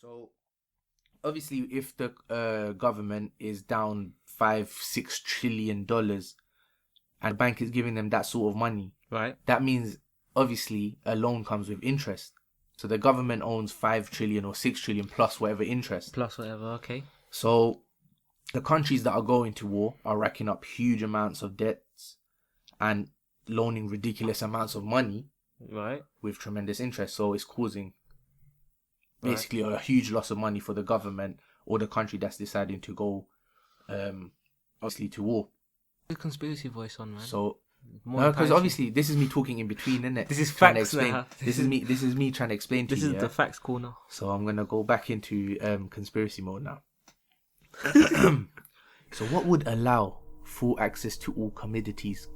So obviously, if the government is down $5-6 trillion, and the bank is giving them that sort of money, Right. that means obviously a loan comes with interest. So the government owns 5 trillion or 6 trillion plus whatever interest. Plus whatever. Okay. So the countries that are going to war are racking up huge amounts of debts and loaning ridiculous amounts of money Right. with tremendous interest. So it's causing Right. basically a huge loss of money for the government or the country that's deciding to go obviously to war. The conspiracy voice on, man. So More no, because enticing. obviously this is me talking in between, isn't it? This is Trying to facts explain. now. This is me trying to explain to This you. is Yeah? the facts corner. So I'm gonna go back into conspiracy mode now. So what would allow full access to all commodities?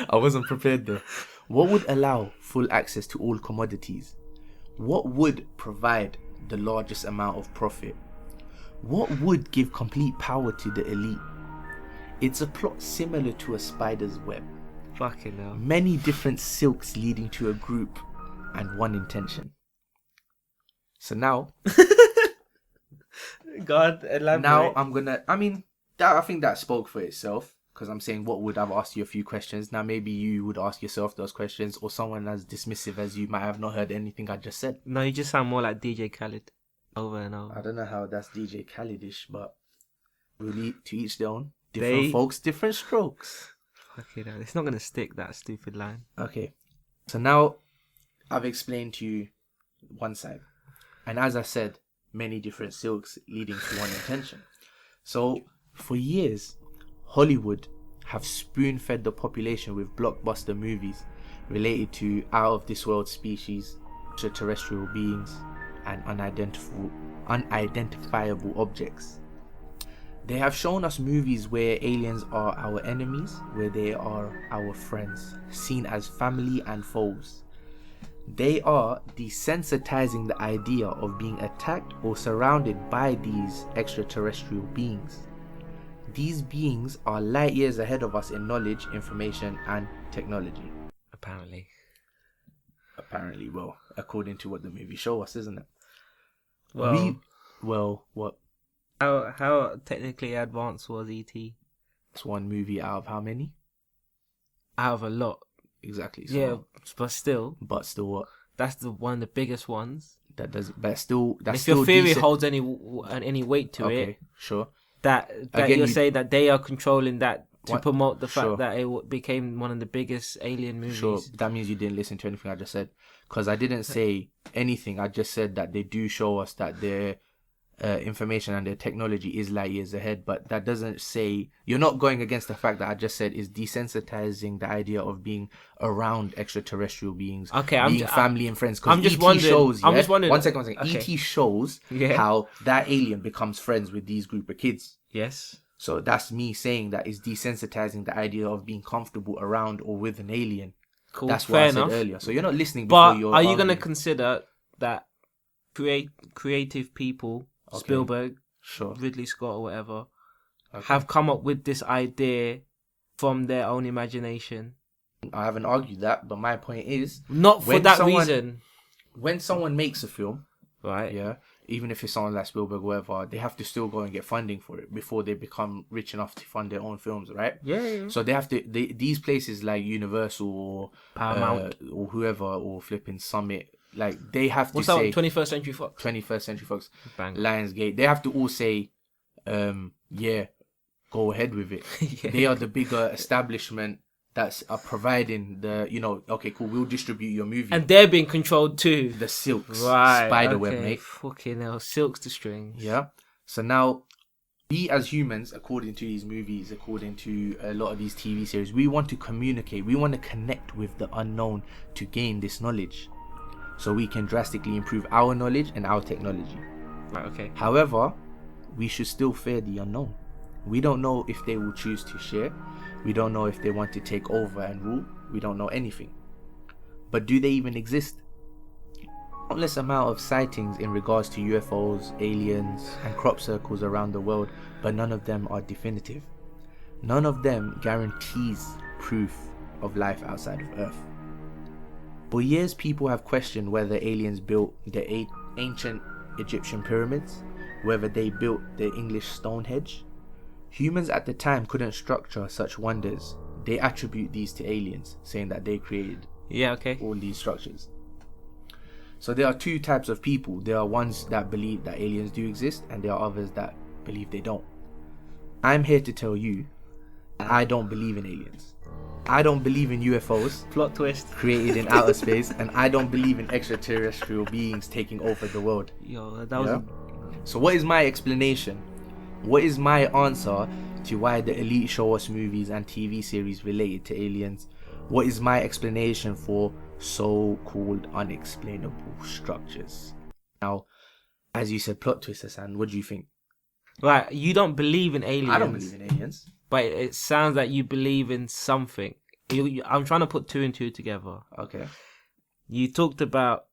I wasn't prepared there. What would allow full access to all commodities? What would provide the largest amount of profit? What would give complete power to the elite? It's a plot similar to a spider's web. Fucking hell. Many different silks leading to a group and one intention. So now, God, elaborate. now I think that spoke for itself, because I'm saying what would, I've asked you a few questions. Now maybe you would ask yourself those questions, or someone as dismissive as you might have not heard anything I just said. No, you just sound more like DJ Khaled. Over and over. I don't know how that's DJ Khaledish, but really, to each their own. Different folks, different strokes. Fucking hell. It's not going to stick, that stupid line. Okay. So now I've explained to you one side. And as I said, many different silks leading to one intention. So for years, Hollywood have spoon-fed the population with blockbuster movies related to out-of-this-world species, extraterrestrial beings, and unidentifiable objects. They have shown us movies where aliens are our enemies, where they are our friends, seen as family and foes. They are desensitizing the idea of being attacked or surrounded by these extraterrestrial beings. These beings are light years ahead of us in knowledge, information, and technology. Apparently, well, according to what the movies show us, isn't it? Well, What? how technically advanced was ET? It's one movie out of how many? Out of a lot. Exactly. So, Yeah, but still, what? that's one of the biggest ones. That does, but still, that's if still your theory decent. holds any weight to Okay, it, sure. that Again, you're saying that they are controlling that to What? promote the Sure. fact that it became one of the biggest alien movies. Sure, that means you didn't listen to anything I just said, because I didn't say anything. I just said that they do show us that their information and their technology is light years ahead, but that doesn't say, you're not going against the fact that I just said is desensitizing the idea of being around extraterrestrial beings, Okay, family and friends. I'm just ET wondering. shows, I'm just wondering. One second. Okay. ET shows Yeah. how that alien becomes friends with these group of kids. Yes. So that's me saying that is desensitizing the idea of being comfortable around or with an alien. Cool. That's what Fair I said enough. earlier. So you're not listening before But you're are you going to arguing. consider that creative people, Okay. Spielberg, Sure. Ridley Scott, or whatever, Okay. have come up with this idea from their own imagination? I haven't argued that, but my point is, Not for When that someone- reason. when someone makes a film, Right. yeah, even if it's someone like Spielberg or whatever, they have to still go and get funding for it before they become rich enough to fund their own films, right? Yeah. So they have to. These places like Universal or Paramount. or whoever, or flipping Summit, like they have What's to that? say 21st Century Fox. 21st Century Fox, Bang. Lionsgate. They have to all say, yeah, go ahead with it. Yeah. They are the bigger establishment that's providing the, okay, cool, we'll distribute your movie. And they're being controlled too. The silks, Right. spiderweb, okay. mate. Fucking hell. Silks to strings. Yeah. So now, we as humans, according to these movies, according to a lot of these TV series, we want to communicate. We want to connect with the unknown to gain this knowledge, so we can drastically improve our knowledge and our technology. Right, okay. However, we should still fear the unknown. We don't know if they will choose to share. We don't know if they want to take over and rule. We don't know anything. But do they even exist? Countless amount of sightings in regards to UFOs, aliens, and crop circles around the world, but none of them are definitive. None of them guarantees proof of life outside of Earth. For years, people have questioned whether aliens built the ancient Egyptian pyramids, whether they built the English Stonehenge. Humans at the time couldn't structure such wonders. They attribute these to aliens, saying that they created all these structures. So there are two types of people. There are ones that believe that aliens do exist, and there are others that believe they don't. I'm here to tell you, I don't believe in aliens. I don't believe in UFOs. Plot twist. Created in outer space, and I don't believe in extraterrestrial beings taking over the world. Yo, that was... So what is my explanation? What is my answer to why the elite show us movies and TV series related to aliens? What is my explanation for so-called unexplainable structures? Now, as you said, plot twist, Hassan, what do you think? Right, you don't believe in aliens. I don't believe in aliens. But it sounds like you believe in something. I'm trying to put two and two together. Okay. You talked about,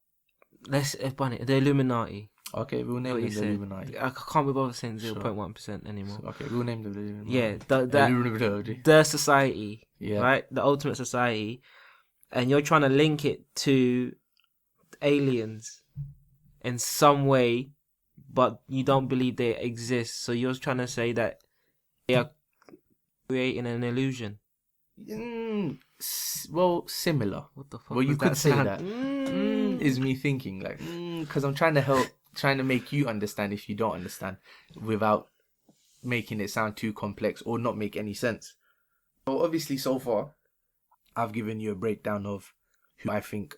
the Illuminati. Okay, we'll name them the Illuminati. I can't be bothered saying 0.1% anymore. Okay, we'll name them the Illuminati. Yeah, the society, right? The ultimate society. And you're trying to link it to aliens in some way, but you don't believe they exist. So you're trying to say that they are creating an illusion. Well, similar. What the fuck? Well, you could say that. Is me thinking like, because I'm trying to make you understand if you don't understand, without making it sound too complex or not make any sense. So obviously, so far, I've given you a breakdown of who I think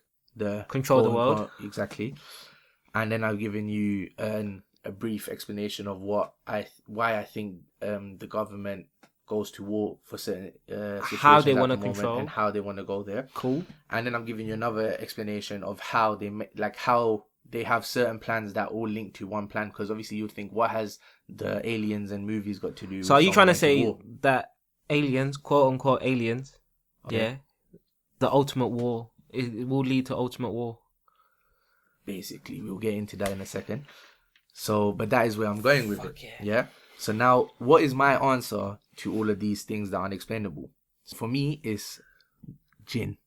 control the world exactly, and then I've given you a brief explanation of why I think the government goes to war for certain situations, how they want to control and how they want to go there. Cool. And then I'm giving you another explanation of how they have certain plans that all link to one plan, because obviously you'd think, what has the aliens and movies got to do with So are you trying to say war? that aliens, quote unquote aliens, the ultimate war, it will lead to ultimate war? Basically, we'll get into that in a second. So, but that is where I'm going with it. Yeah. So now, what is my answer to all of these things that are unexplainable? For me, it's jinn,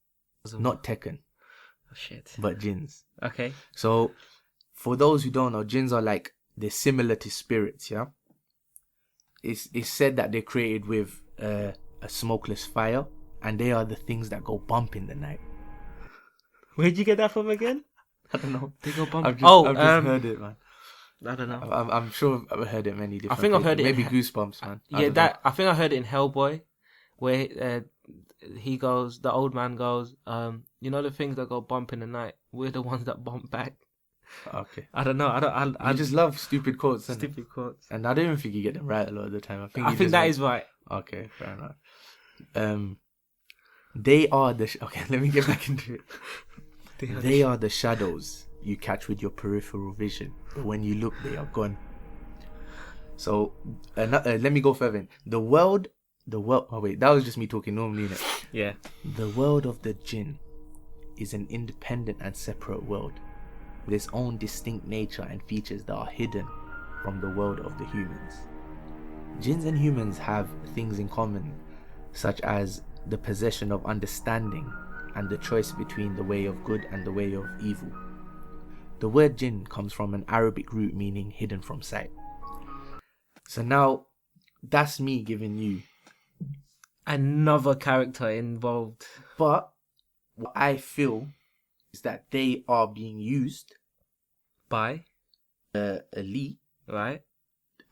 not Tekken. Oh, shit. But jinns. Okay. So, for those who don't know, jinns are like, they're similar to spirits, yeah? It's said that they're created with a smokeless fire, and they are the things that go bump in the night. Where'd you get that from again? I don't know. They go bump. I've just heard it, man. I don't know. I'm sure I've heard it many different. I think I've heard it. Maybe Goosebumps, man. I think I heard it in Hellboy, where he goes, the old man goes, you know the things that go bump in the night, we're the ones that bump back. Okay. I don't know. I just love stupid quotes. Stupid quotes. And I don't even think you get them right a lot of the time. I think that is right. Okay, fair enough. They are okay, let me get back into it. They are the shadows you catch with your peripheral vision, but when you look, they are gone. So, let me go further. The world. Oh wait, that was just me talking normally, innit? Yeah. The world of the jinn is an independent and separate world, with its own distinct nature and features that are hidden from the world of the humans. Jinns and humans have things in common, such as the possession of understanding and the choice between the way of good and the way of evil. The word jinn comes from an Arabic root meaning hidden from sight. So now, that's me giving you another character involved. But what I feel is that they are being used by the elite, right,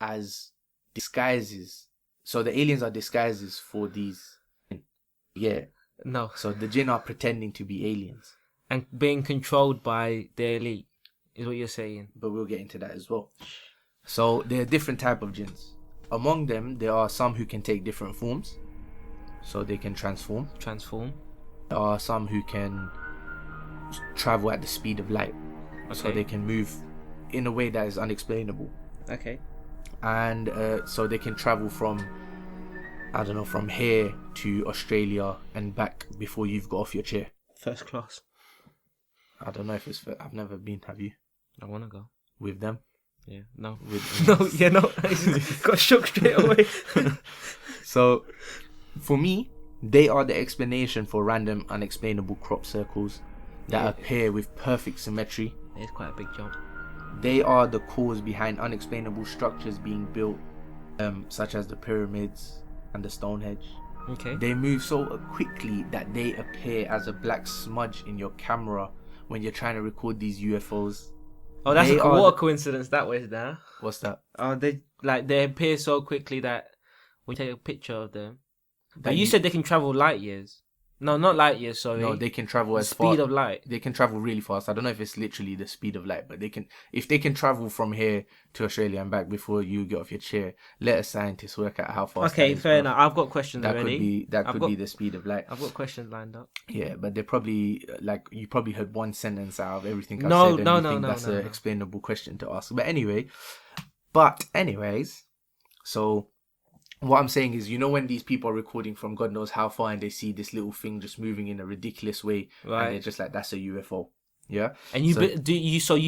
as disguises. So the aliens are disguises for these. Yeah. No. So the jinn are pretending to be aliens. And being controlled by the elite, is what you're saying. But we'll get into that as well. So there are different type of jinns. Among them, there are some who can take different forms. So they can transform. There are some who can travel at the speed of light. Okay. So they can move in a way that is unexplainable. Okay. And so they can travel from, I don't know, from here to Australia and back before you've got off your chair. First class. I don't know if it's I've never been, have you? I want to go. With them? Yeah, no. No. Got shook straight away. So, for me, they are the explanation for random unexplainable crop circles, that appear with perfect symmetry. It's quite a big jump. They are the cause behind unexplainable structures being built, such as the pyramids and the Stonehenge. Okay. They move so quickly that they appear as a black smudge in your camera when you're trying to record these UFOs. Oh, that's what a coincidence that was there. What's that? They appear so quickly that when you take a picture of them. But you said they can travel light years. No, not light years, sorry. No, they can travel as far. Speed of light. They can travel really fast. I don't know if it's literally the speed of light, but if they can travel from here to Australia and back before you get off your chair, let a scientist work out how fast. Okay, fair enough. I've got questions already. That could be the speed of light. I've got questions lined up. Yeah, but they're probably you probably heard one sentence out of everything I've said. No. That's an explainable question to ask. But anyways, so. What I'm saying is, when these people are recording from God knows how far and they see this little thing just moving in a ridiculous way, right? And they're just like, that's a UFO, yeah. And you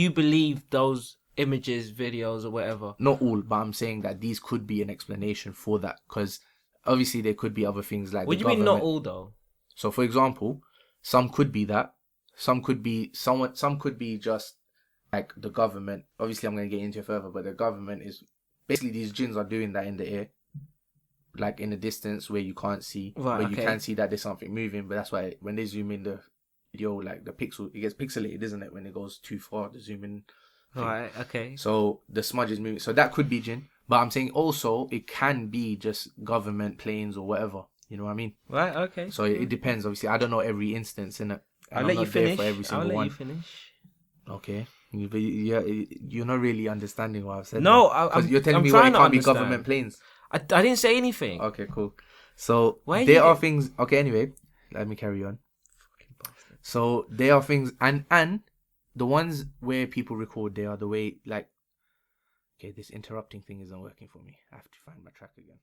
believe those images, videos, or whatever? Not all, but I'm saying that these could be an explanation for that, because obviously there could be other things like. What do you mean not all though? So, for example, some could be that, some could be just like the government. Obviously, I'm going to get into it further, but the government is basically these jinns are doing that in the air. Like in the distance where you can't see, you can see that there's something moving, but that's why when they zoom in the video, like the pixel, it gets pixelated, isn't it? When it goes too far, the zoom in. Right. Okay. So the smudge is moving, so that could be jinn. But I'm saying also it can be just government planes or whatever. You know what I mean? Right. Okay. So it depends. Obviously, I don't know every instance in it. I'll let you finish. I'll let you finish. Okay. You're not really understanding what I've said. No, because you're telling me why it can't be government planes. I didn't say anything. Okay, cool. So there are things. Okay, anyway, let me carry on. So there are things, and the ones where people record, they are the way like. Okay, this interrupting thing isn't working for me. I have to find my track again.